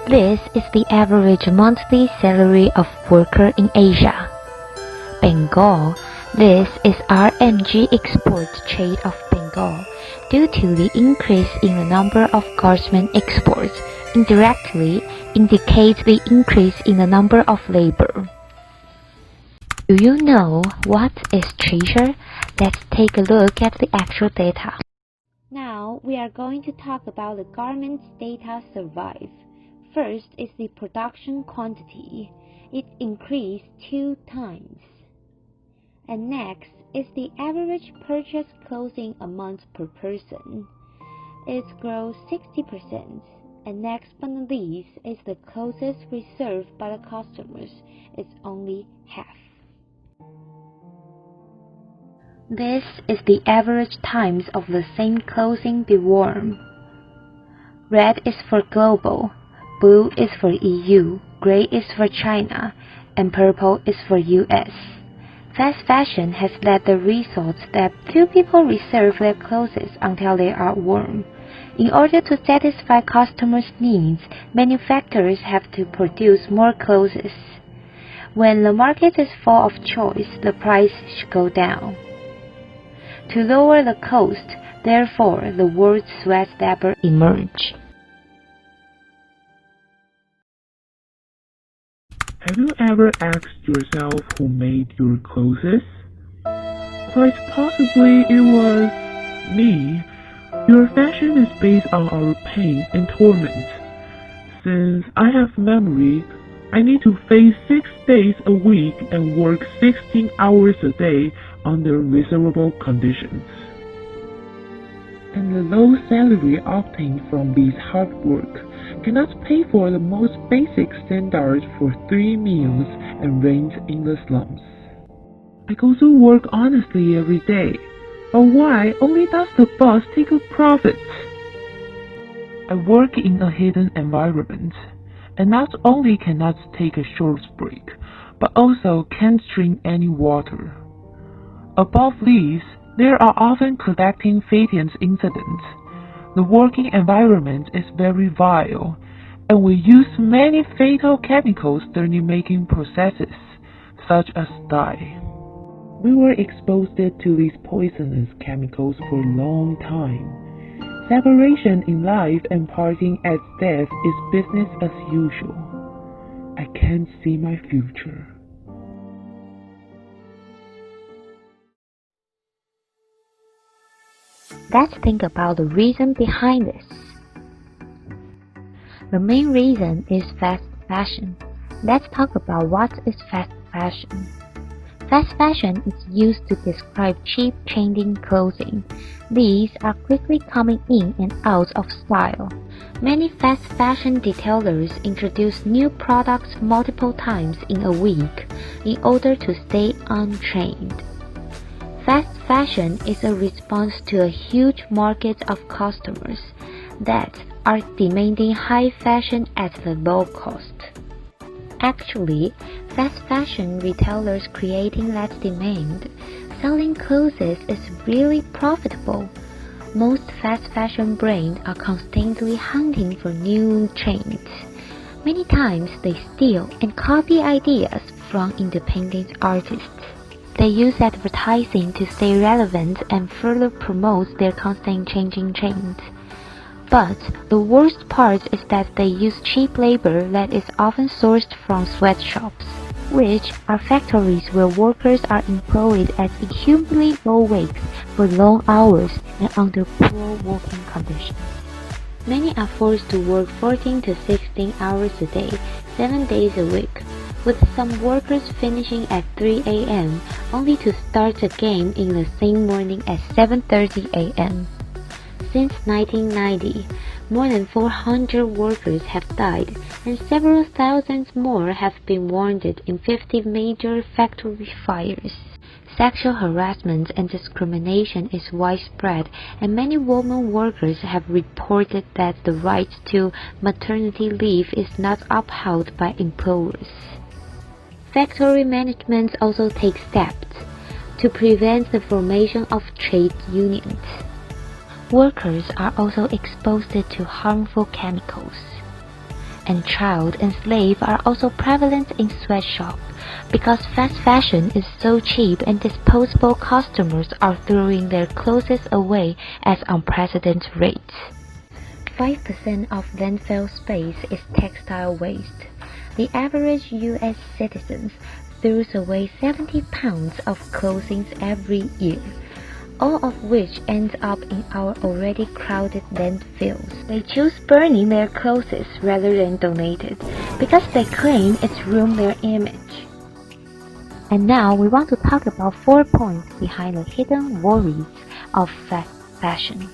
This is the average monthly salary of worker in Asia. Bengal. This is RMG export trade of Bengal due to the increase in the number of garment exports indirectly indicates the increase in the number of labor. Do you know what is treasure? Let's take a look at the actual data. Now we are going to talk about the garments data survive. First is the production quantity. It increased 2 times. And next is the average purchase clothing amount per person. It grows 60%. And next but not least is the clothes reserved by the customers. It's only half. This is the average times of the same clothing be worn. Red is for global, blue is for EU, gray is for China, and purple is for US. Fast fashion has led the results that few people reserve their clothes until they are worn. In order to satisfy customers' needs, manufacturers have to produce more clothes. When the market is full of choice, the price should go down. To lower the cost, therefore, the word sweat labor emerged. Have you ever asked yourself who made your clothes? Quite possibly it was me. Your fashion is based on our pain and torment. Since I have memory, I need to face 6 days a week and work 16 hours a day under miserable conditions. And the low salary obtained from this hard work cannot pay for the most basic standards for 3 meals and rent in the slums. I go to work honestly every day, but why only does the boss take a profit? I work in a hidden environment, and not only cannot take a short break, but also can't drink any water. Above these, there are often collecting fatal incidents. The working environment is very vile, and we use many fatal chemicals during making processes, such as dye. We were exposed to these poisonous chemicals for a long time. Separation in life and parting at death is business as usual. I can't see my future. Let's think about the reason behind this. The main reason is fast fashion. Let's talk about what is fast fashion. Fast fashion is used to describe cheap trending clothing. These are quickly coming in and out of style. Many fast fashion retailers introduce new products multiple times in a week in order to stay on trend. Fast fashion is a response to a huge market of customers that are demanding high fashion at the low cost. Actually, fast fashion retailers creating that demand, selling clothes is really profitable. Most fast fashion brands are constantly hunting for new trends. Many times they steal and copy ideas from independent artists. They use advertising to stay relevant and further promote their constant changing trends. But the worst part is that they use cheap labor that is often sourced from sweatshops, which are factories where workers are employed at inhumanly low wages for long hours and under poor working conditions. Many are forced to work 14 to 16 hours a day, 7 days a week, with some workers finishing at 3 a.m. only to start again in the same morning at 7:30 a.m. Since 1990, more than 400 workers have died and several thousands more have been wounded in 50 major factory fires. Sexual harassment and discrimination is widespread, and many women workers have reported that the right to maternity leave is not upheld by employers. Factory management also takes steps to prevent the formation of trade unions. Workers are also exposed to harmful chemicals. and child and slave are also prevalent in sweatshops because fast fashion is so cheap and disposable customers are throwing their clothes away at unprecedented rates. 5% of landfill space is textile waste. The average U.S. citizen throws away 70 pounds of clothing every year, all of which ends up in our already crowded landfills. They choose burning their clothes rather than donate it because they claim it's ruined their image. And now we want to talk about 4 points behind the hidden worries of fast fashion.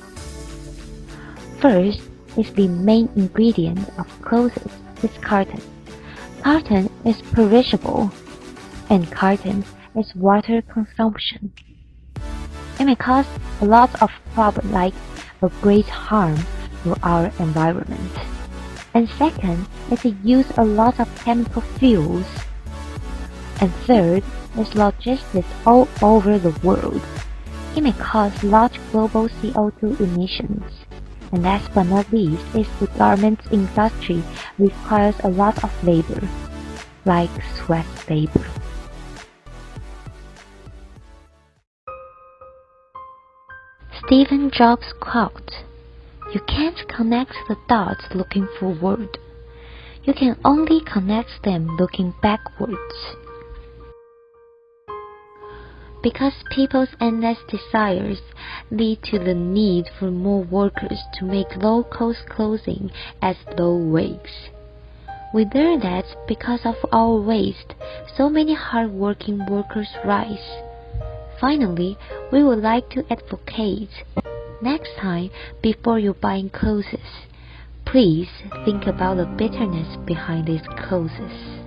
First is the main ingredient of clothes is cotton. Cotton is perishable, and cotton is water consumption. It may cause a lot of problems like a great harm to our environment. And second is it uses a lot of chemical fuels. And third is logistics all over the world. It may cause large global CO2 emissions. And last but not least is the garment industry requires a lot of labor, like sweat labor. Steve Jobs quote, "You can't connect the dots looking forward. You can only connect them looking backwards." Because people's endless desires lead to the need for more workers to make low-cost clothing at low wages. We learn that because of our waste, so many hard-working workers rise. Finally, we would like to advocate, next time before you're buying clothes, please think about the bitterness behind these clothes.